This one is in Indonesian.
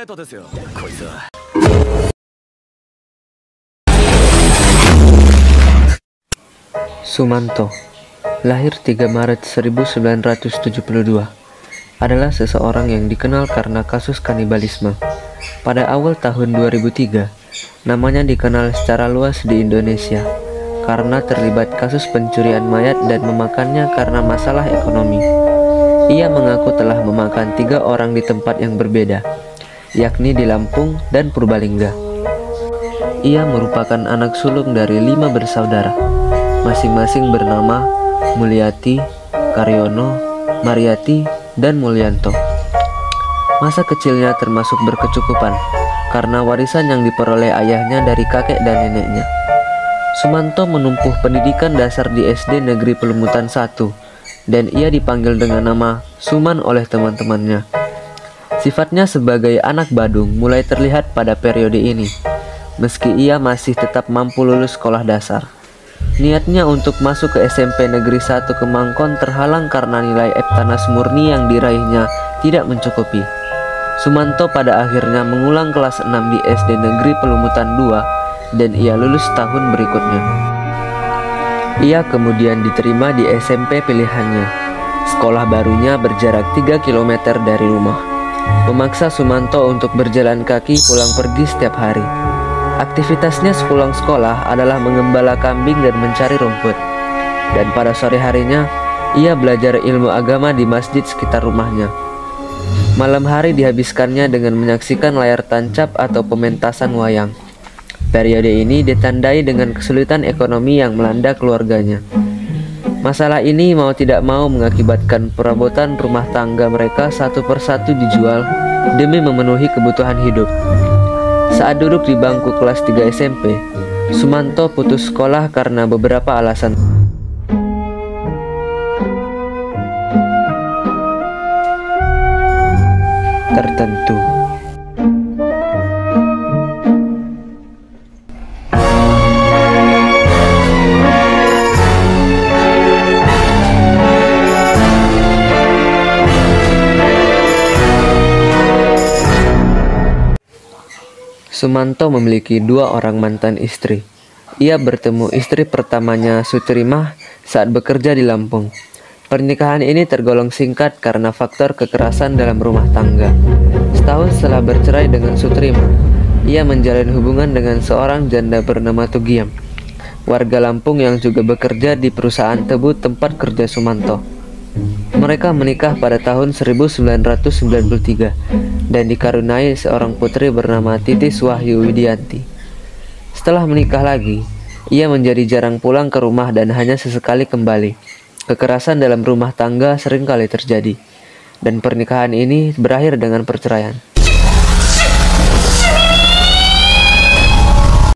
ートですよこいつは。Sumanto, lahir 3 Maret 1972, adalah seseorang yang dikenal karena kasus kanibalisme. Pada awal tahun 2003, namanya dikenal secara luas di Indonesia karena terlibat kasus pencurian mayat dan memakannya karena masalah ekonomi. Ia mengaku telah memakan 3 orang di tempat yang berbeda, yakni di Lampung dan Purbalingga. Ia merupakan anak sulung dari 5 bersaudara, masing-masing bernama Mulyati, Karyono, Mariati, dan Mulyanto. Masa kecilnya termasuk berkecukupan karena warisan yang diperoleh ayahnya dari kakek dan neneknya. Sumanto menempuh pendidikan dasar di SD Negeri Pelumutan 1 dan ia dipanggil dengan nama Suman oleh teman-temannya. Sifatnya sebagai anak Badung mulai terlihat pada periode ini, meski ia masih tetap mampu lulus sekolah dasar. Niatnya untuk masuk ke SMP Negeri 1 Kemangkon terhalang karena nilai Eptanas murni yang diraihnya tidak mencukupi. Sumanto pada akhirnya mengulang kelas 6 di SD Negeri Pelumutan 2 dan ia lulus tahun berikutnya. Ia kemudian diterima di SMP pilihannya. Sekolah barunya berjarak 3 km dari rumah, memaksa Sumanto untuk berjalan kaki pulang pergi setiap hari. Aktivitasnya sepulang sekolah adalah mengembala kambing dan mencari rumput. Dan pada sore harinya, ia belajar ilmu agama di masjid sekitar rumahnya. Malam hari dihabiskannya dengan menyaksikan layar tancap atau pementasan wayang. Periode ini ditandai dengan kesulitan ekonomi yang melanda keluarganya. Masalah ini mau tidak mau mengakibatkan perabotan rumah tangga mereka satu persatu dijual demi memenuhi kebutuhan hidup. Saat duduk di bangku kelas 3 SMP, Sumanto putus sekolah karena beberapa alasan tertentu. Sumanto memiliki 2 orang mantan istri. Ia bertemu istri pertamanya Sutrimah saat bekerja di Lampung. Pernikahan ini tergolong singkat karena faktor kekerasan dalam rumah tangga. Setahun setelah bercerai dengan Sutrimah, ia menjalin hubungan dengan seorang janda bernama Tugiam, warga Lampung yang juga bekerja di perusahaan tebu tempat kerja Sumanto. Mereka menikah pada tahun 1993 dan dikaruniai seorang putri bernama Titis Wahyu Widianti. Setelah menikah lagi, ia menjadi jarang pulang ke rumah dan hanya sesekali kembali. Kekerasan dalam rumah tangga seringkali terjadi, dan pernikahan ini berakhir dengan perceraian.